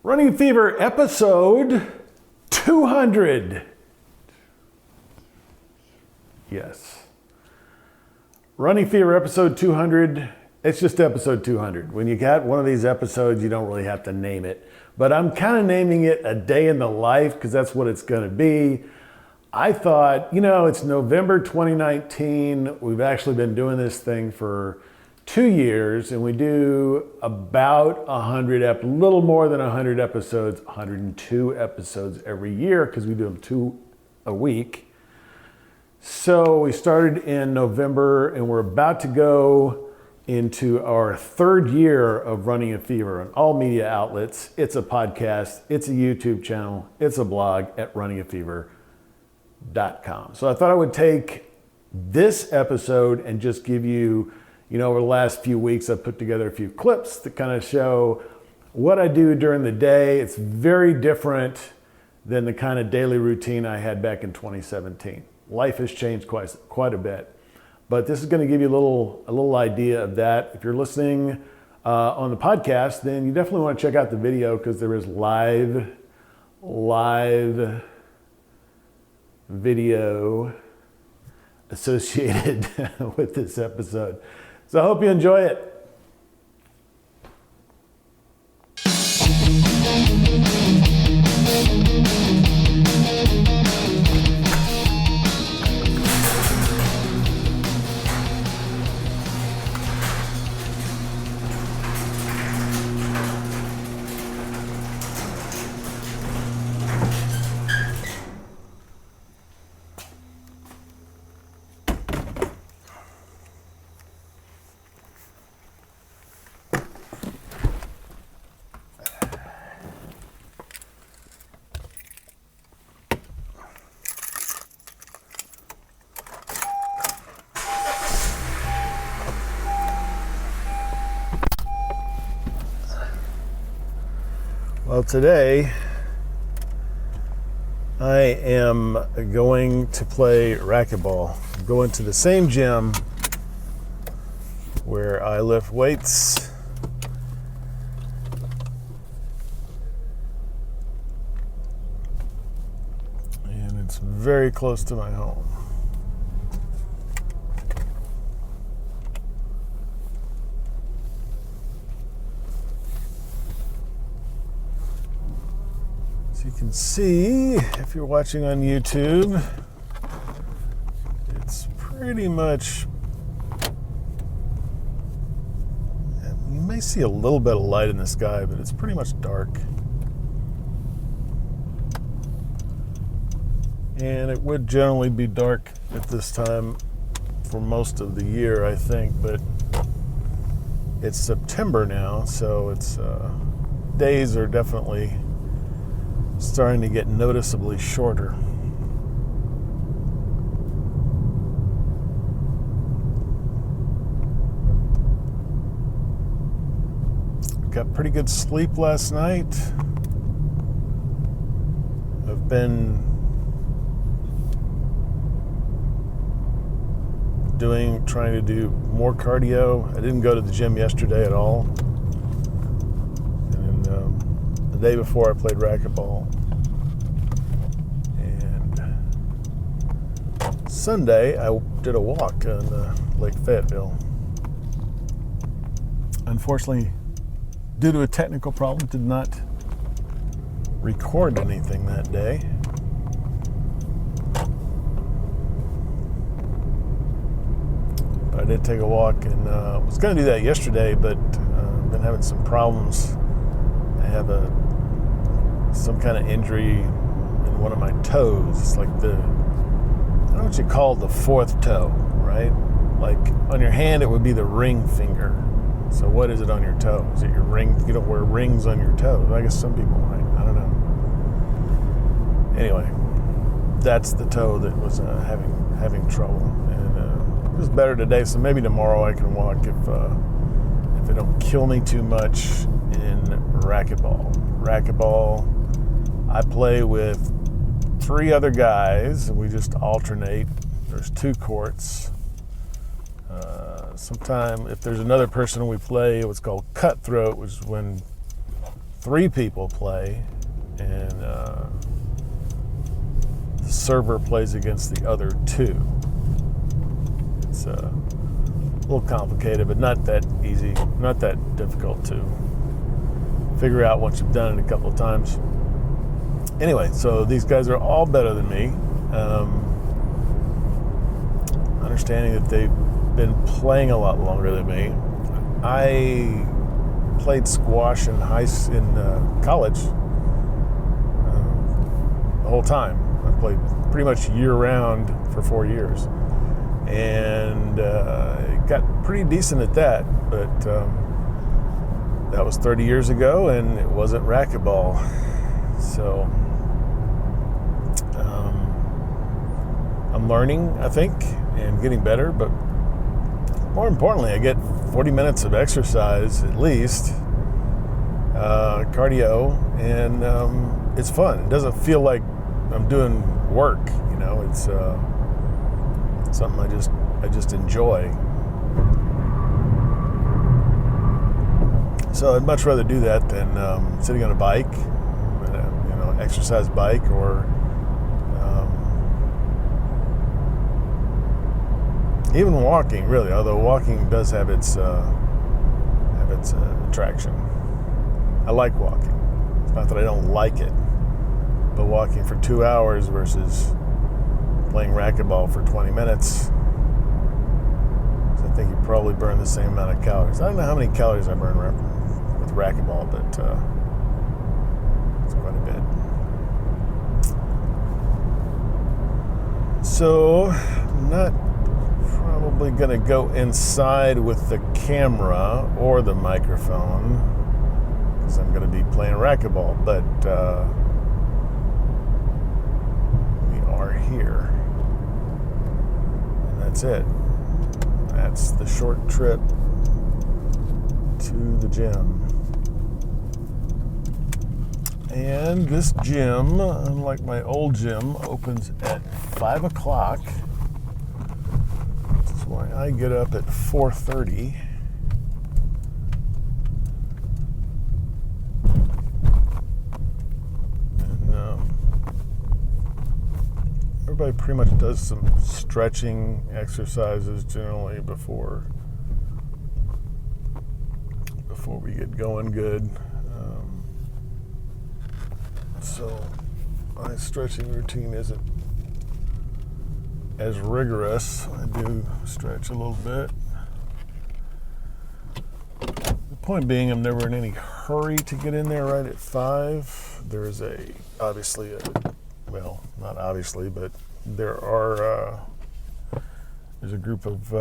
Running Fever episode 200. Yes. Running Fever episode 200. It's just episode 200. When you got one of these episodes, you don't really have to name it. But I'm kind of naming it a day in the life because that's what it's going to be. I thought, it's November 2019. We've actually been doing this thing for 2 years, and we do about a little more than 100 episodes, 102 episodes every year because we do them 2 a week. So we started in November, and we're about to go into our 3rd year of Running a Fever on all media outlets. It's a podcast, it's a YouTube channel, it's a blog at runningafever.com. So I thought I would take this episode and just give you, over the last few weeks, I've put together a few clips that kind of show what I do during the day. It's very different than the kind of daily routine I had back in 2017. Life has changed quite a bit. But this is going to give you a little idea of that. If you're listening on the podcast, then you definitely want to check out the video because there is live video associated with this episode. So I hope you enjoy it. Well, today I am going to play racquetball. I'm going to the same gym where I lift weights. And it's very close to my home. As you can see, if you're watching on YouTube, it's pretty much, you may see a little bit of light in the sky, but it's pretty much dark. And it would generally be dark at this time for most of the year, I think, but it's September now, so it's days are definitely starting to get noticeably shorter. Got pretty good sleep last night. I've been trying to do more cardio. I didn't go to the gym yesterday at all. And the day before I played racquetball. And Sunday I did a walk on Lake Fayetteville. Unfortunately, due to a technical problem, did not record anything that day. But I did take a walk, and was going to do that yesterday, but been having some problems. I have some kind of injury in one of my toes. It's like I don't know what you call the 4th toe, right? Like on your hand, it would be the ring finger. So what is it on your toe? Is it your ring? You don't wear rings on your toes. I guess some people might. I don't know. Anyway, that's the toe that was having trouble, and it was better today. So maybe tomorrow I can walk if it don't kill me too much in racquetball. Racquetball, I play with 3 other guys, and we just alternate. There's 2 courts. Sometime if there's another person we play, what's called cutthroat, which is when 3 people play, and the server plays against the other 2. It's a little complicated, but not that easy, not that difficult to figure out once you've done it a couple of times. Anyway, so these guys are all better than me. Understanding that they've been playing a lot longer than me. I played squash in college the whole time. I played pretty much year-round for 4 years, and got pretty decent at that. But that was 30 years ago, and it wasn't racquetball. So I'm learning, I think, and getting better. But more importantly, I get 40 minutes of exercise at least, cardio, and it's fun. It doesn't feel like I'm doing work, It's something I just enjoy. So I'd much rather do that than sitting on a bike, an exercise bike, or even walking, really. Although walking does have its attraction. I like walking. It's not that I don't like it, but walking for 2 hours versus playing racquetball for 20 minutes, I think you probably burn the same amount of calories. I don't know how many calories I burn with racquetball, but it's quite a bit. So, not probably going to go inside with the camera or the microphone, because I'm going to be playing racquetball, but we are here, and that's it. That's the short trip to the gym. And this gym, unlike my old gym, opens at 5 o'clock. That's why I get up at 4:30. And everybody pretty much does some stretching exercises generally before we get going good. So my stretching routine isn't as rigorous. I do stretch a little bit. The point being, I'm never in any hurry to get in there right at 5. There's not obviously, but there's a group of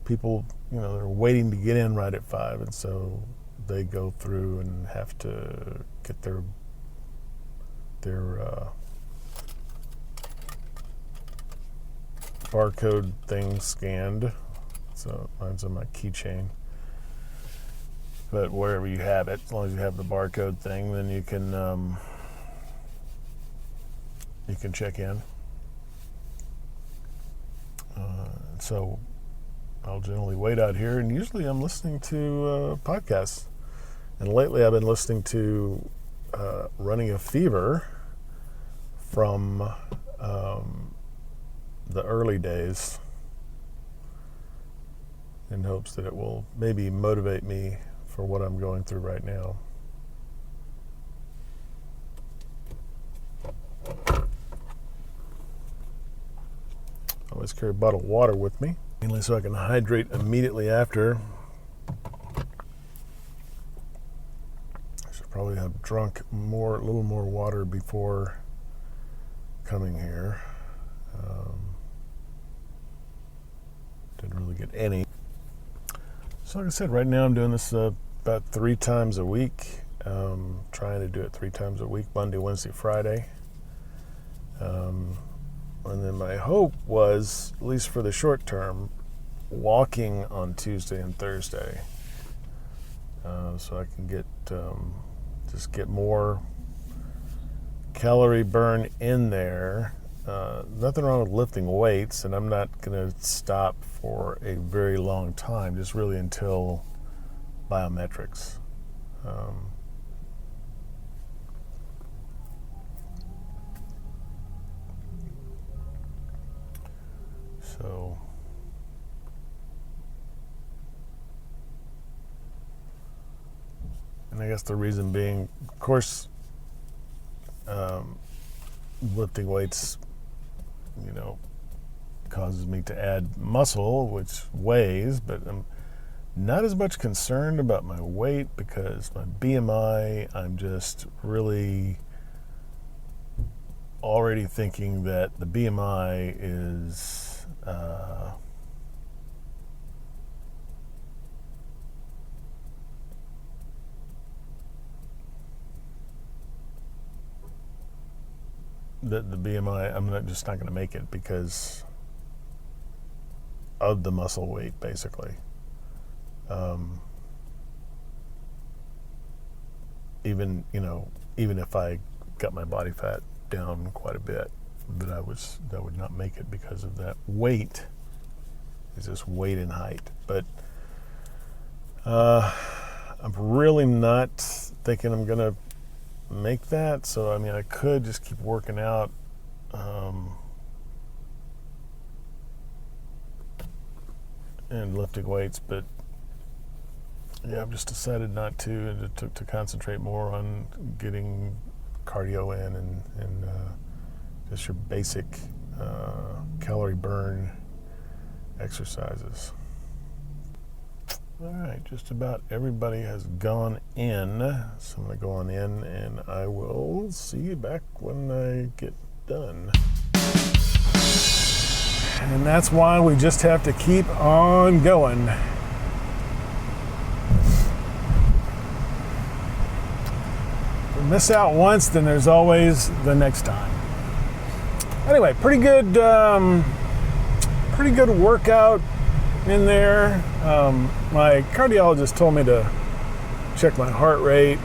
people, that are waiting to get in right at 5, and so they go through and have to get their barcode thing scanned. So mine's on my keychain. But wherever you have it, as long as you have the barcode thing, then you can check in. So I'll generally wait out here, and usually I'm listening to podcasts. And lately I've been listening to Running a Fever from the early days, in hopes that it will maybe motivate me for what I'm going through right now. I always carry a bottle of water with me, mainly so I can hydrate immediately after. I should probably have drunk a little more water before coming here. Didn't really get any. So like I said, right now I'm doing this about 3 times a week. Trying to do it 3 times a week, Monday, Wednesday, Friday. And then my hope was, at least for the short term, walking on Tuesday and Thursday. So I can get more calorie burn in there. Nothing wrong with lifting weights, and I'm not going to stop for a very long time, just really until biometrics. So and I guess the reason being, of course, lifting weights, causes me to add muscle, which weighs, but I'm not as much concerned about my weight because my BMI, I'm just really already thinking that the BMI is the BMI, I'm just not going to make it because of the muscle weight, basically. Even if I got my body fat down quite a bit, that would not make it because of that weight. It's just weight and height. But I'm really not thinking I'm gonna make that. So I could just keep working out. And lifting weights, but yeah, I've just decided not to, and to concentrate more on getting cardio in and just your basic calorie burn exercises. All right, just about everybody has gone in, so I'm going to go on in, and I will see you back when I get done. And that's why we just have to keep on going. If we miss out once, then there's always the next time. Anyway, pretty good workout in there. My cardiologist told me to check my heart rate,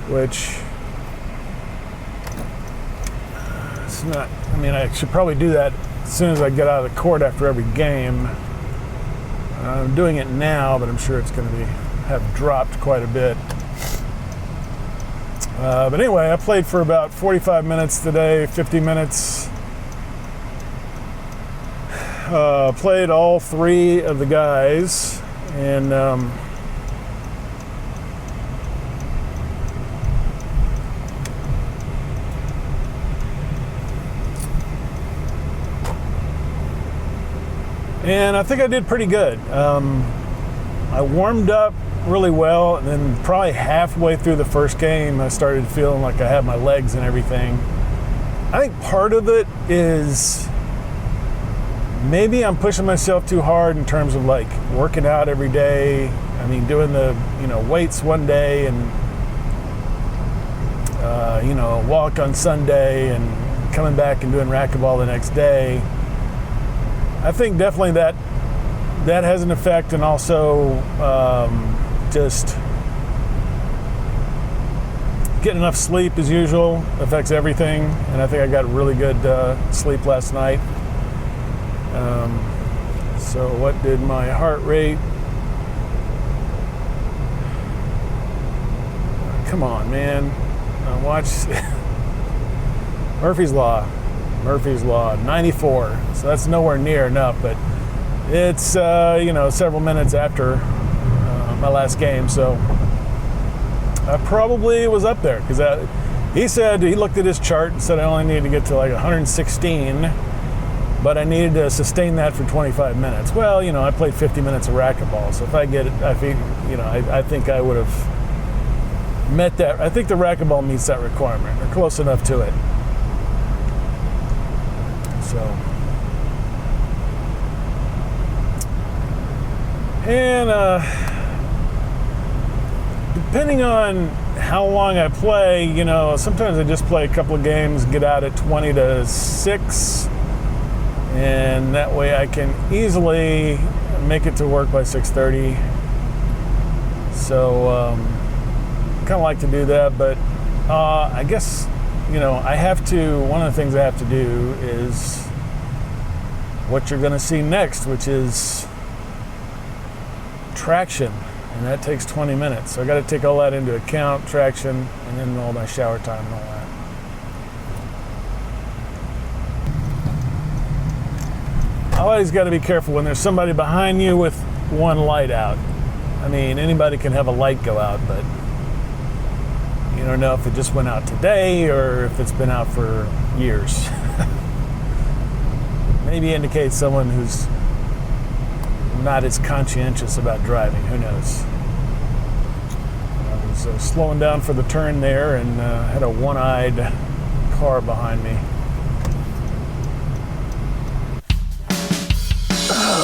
which it's not, I should probably do that as soon as I get out of the court after every game. I'm doing it now, but I'm sure it's going to have dropped quite a bit. But anyway, I played for about 45 minutes today, 50 minutes. Played all three of the guys, and I think I did pretty good. I warmed up really well, and then probably halfway through the first game, I started feeling like I had my legs and everything. I think part of it is maybe I'm pushing myself too hard in terms of like working out every day. Doing the weights one day and walk on Sunday and coming back and doing racquetball the next day. I think definitely that has an effect, and also just getting enough sleep as usual affects everything. And I think I got really good sleep last night. So what did my heart rate? Come on, man. Watch Murphy's Law, 94. So that's nowhere near enough, but it's, several minutes after my last game. So I probably was up there because he said, he looked at his chart and said I only needed to get to like 116, but I needed to sustain that for 25 minutes. Well, I played 50 minutes of racquetball, so if I get it, I think I would have met that. I think the racquetball meets that requirement, or close enough to it. So, and depending on how long I play, sometimes I just play a couple of games, get out at 20 to 6, and that way I can easily make it to work by 6:30. So, kind of like to do that, but I guess, I have to, one of the things I have to do is what you're going to see next, which is traction, and that takes 20 minutes. So I got to take all that into account, traction, and then all my shower time and all that. always got to be careful when there's somebody behind you with one light out. I mean, anybody can have a light go out, but you don't know if it just went out today or if it's been out for years. Maybe indicates someone who's not as conscientious about driving. Who knows? I was slowing down for the turn there and had a one-eyed car behind me.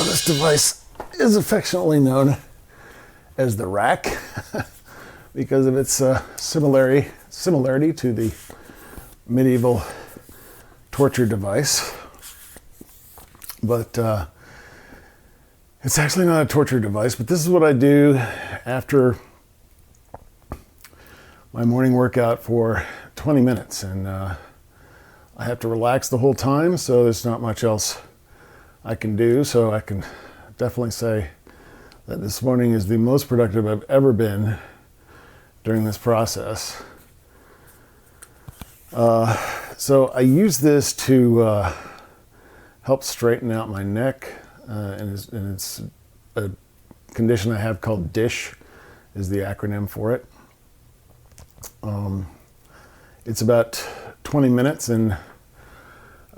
This device is affectionately known as the rack because of its similarity to the medieval torture device. But it's actually not a torture device, but this is what I do after my morning workout for 20 minutes. And I have to relax the whole time, so there's not much else I can do. So I can definitely say that this morning is the most productive I've ever been during this process. So I use this to help straighten out my neck, and it's a condition I have called DISH, is the acronym for it. It's about 20 minutes, and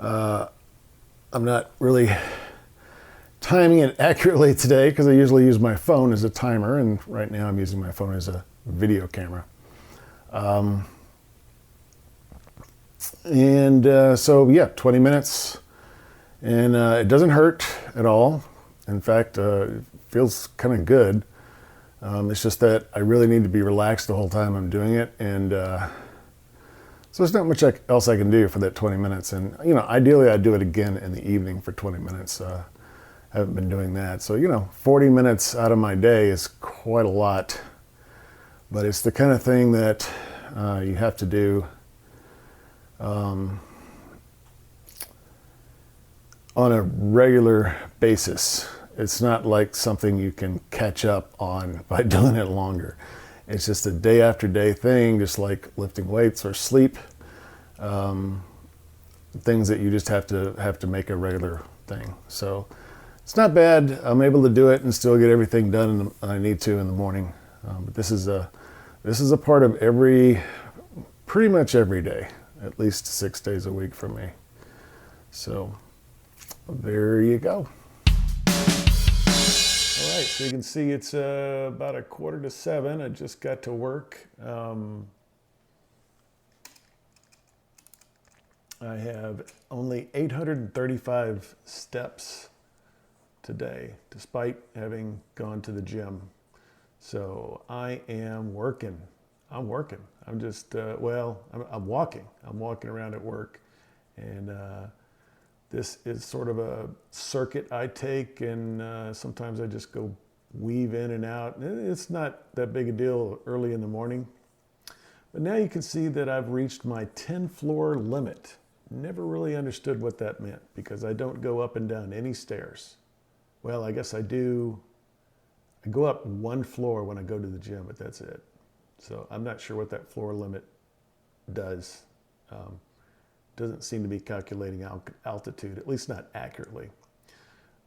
I'm not really timing it accurately today because I usually use my phone as a timer, and right now I'm using my phone as a video camera. So yeah, 20 minutes, and it doesn't hurt at all. In fact, it feels kind of good. It's just that I really need to be relaxed the whole time I'm doing it, and so there's not much else I can do for that 20 minutes. And ideally I'd do it again in the evening for 20 minutes. I haven't been doing that. So 40 minutes out of my day is quite a lot, but it's the kind of thing that you have to do on a regular basis. It's not like something you can catch up on by doing it longer. It's just a day after day thing, just like lifting weights or sleep. Things that you just have to make a regular thing. So it's not bad. I'm able to do it and still get everything done I need to in the morning. But this is a part of pretty much every day, at least 6 days a week for me. So there you go. All right, so you can see it's about 6:45. I just got to work. I have only 835 steps today, despite having gone to the gym. So I am working. I'm working. I'm just, I'm walking. I'm walking around at work. And this is sort of a circuit I take, and sometimes I just go weave in and out. It's not that big a deal early in the morning. But now you can see that I've reached my 10-floor limit. Never really understood what that meant because I don't go up and down any stairs. Well, I guess I do. I go up one floor when I go to the gym, but that's it. So I'm not sure what that floor limit does. Doesn't seem to be calculating altitude, at least not accurately.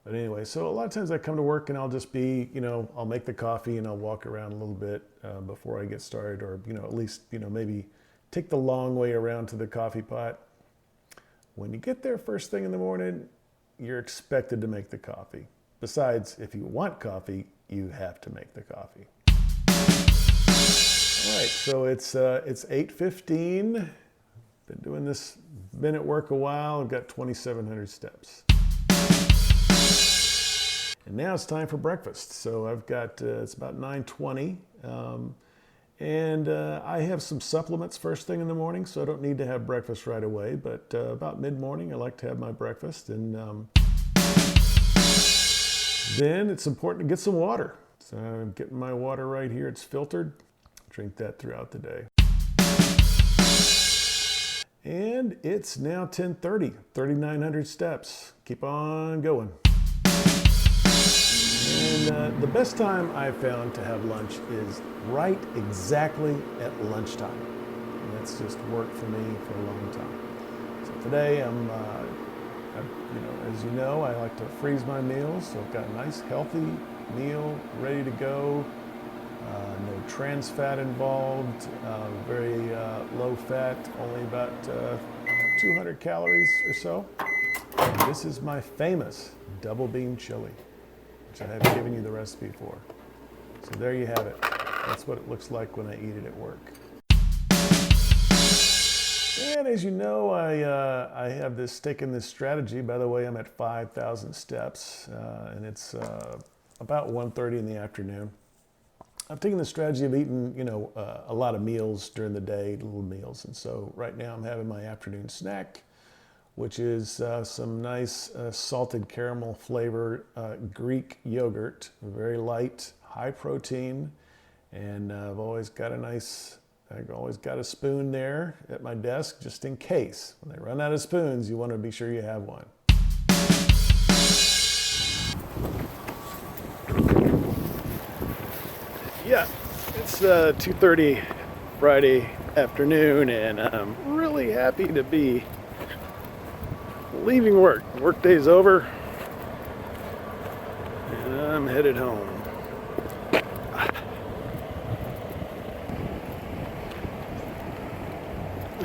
But anyway, so a lot of times I come to work and I'll just be, I'll make the coffee and I'll walk around a little bit before I get started, or, at least, maybe take the long way around to the coffee pot. When you get there first thing in the morning, you're expected to make the coffee. Besides, if you want coffee, you have to make the coffee. All right, so it's 8:15. Been doing this, been at work a while. I've got 2,700 steps. And now it's time for breakfast. So I've got, it's about 9:20. And I have some supplements first thing in the morning, so I don't need to have breakfast right away. But about mid-morning, I like to have my breakfast. And then it's important to get some water. So I'm getting my water right here. It's filtered. Drink that throughout the day. And it's now 10:30, 3,900 steps. Keep on going. And the best time I've found to have lunch is right exactly at lunchtime. And that's just worked for me for a long time. So today I'm As you know, I like to freeze my meals, so I've got a nice healthy meal ready to go. No trans fat involved, very low fat, only about 200 calories or so. And this is my famous double bean chili, which I have given you the recipe for. So there you have it. That's what it looks like when I eat it at work. And as you know, I have this taken this strategy. By the way, I'm at 5,000 steps, and it's about 1:30 in the afternoon. I've taken the strategy of eating, a lot of meals during the day, little meals. And so right now I'm having my afternoon snack, which is some nice salted caramel flavored Greek yogurt, very light, high protein. And I've always got a spoon there at my desk just in case. When they run out of spoons, you want to be sure you have one. Yeah, it's 2:30 Friday afternoon, and I'm really happy to be leaving work. Workday's over, and I'm headed home.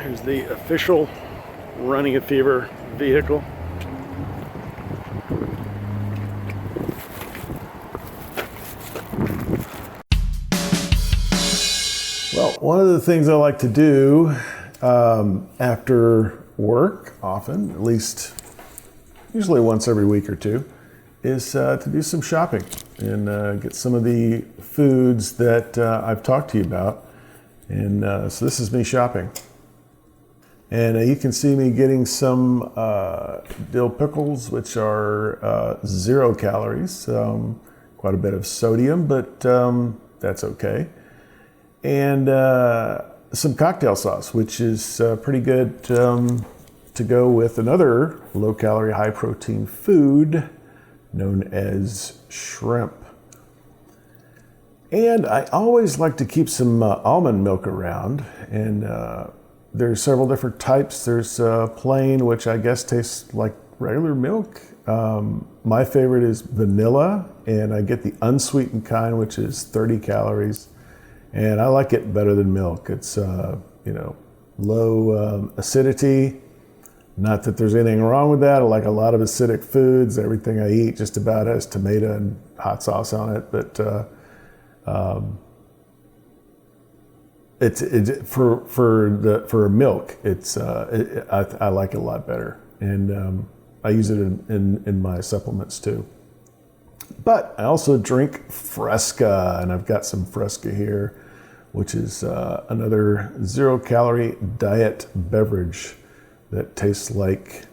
Here's the official Running a Fever vehicle. Well, one of the things I like to do after work, often, at least usually once every week or two, is to do some shopping and get some of the foods that I've talked to you about. And so this is me shopping. And you can see me getting some dill pickles, which are 0 calories, quite a bit of sodium, but that's okay. And some cocktail sauce, which is pretty good to go with another low-calorie, high-protein food known as shrimp. And I always like to keep some almond milk around, and there's several different types. There's plain, which I guess tastes like regular milk. My favorite is vanilla, and I get the unsweetened kind, which is 30 calories. And I like it better than milk. It's, low acidity. Not that there's anything wrong with that. I like a lot of acidic foods. Everything I eat just about has tomato and hot sauce on it. But for milk, I like it a lot better, and I use it in my supplements too. But I also drink Fresca, and I've got some Fresca here, which is another 0-calorie diet beverage that tastes like,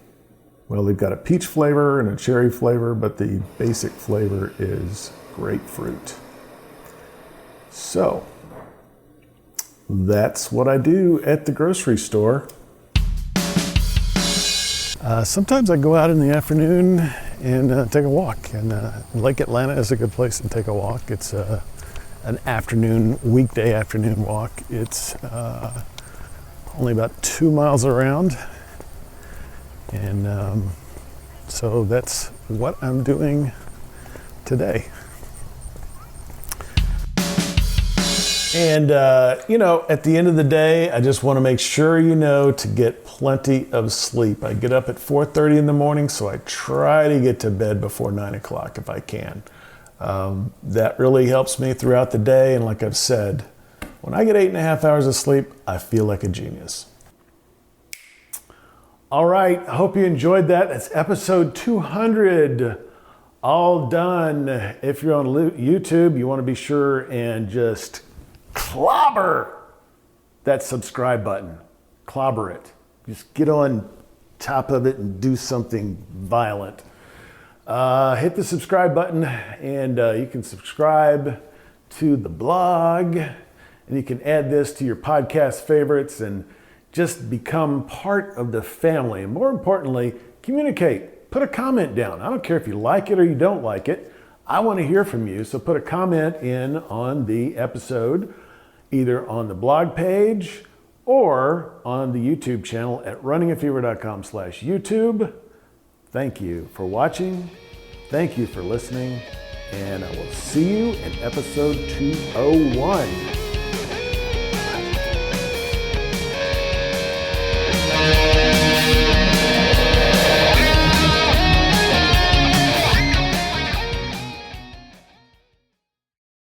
well, they've got a peach flavor and a cherry flavor, but the basic flavor is grapefruit. So that's what I do at the grocery store. Sometimes I go out in the afternoon and take a walk, and Lake Atlanta is a good place to take a walk. It's an weekday afternoon walk. It's only about 2 miles around, and so that's what I'm doing today. And, at the end of the day, I just want to make sure to get plenty of sleep. I get up at 4:30 in the morning, so I try to get to bed before 9 o'clock if I can. That really helps me throughout the day. And like I've said, when I get 8.5 hours of sleep, I feel like a genius. All right, I hope you enjoyed that. That's episode 200. All done. If you're on YouTube, you want to be sure and just clobber that subscribe button. Clobber it. Just get on top of it and do something violent. Hit the subscribe button, and you can subscribe to the blog, and you can add this to your podcast favorites and just become part of the family. And more importantly, communicate. Put a comment down. I don't care if you like it or you don't like it. I want to hear from you. So put a comment in on the episode, either on the blog page or on the YouTube channel at runningafever.com/YouTube. Thank you for watching. Thank you for listening. And I will see you in episode 201.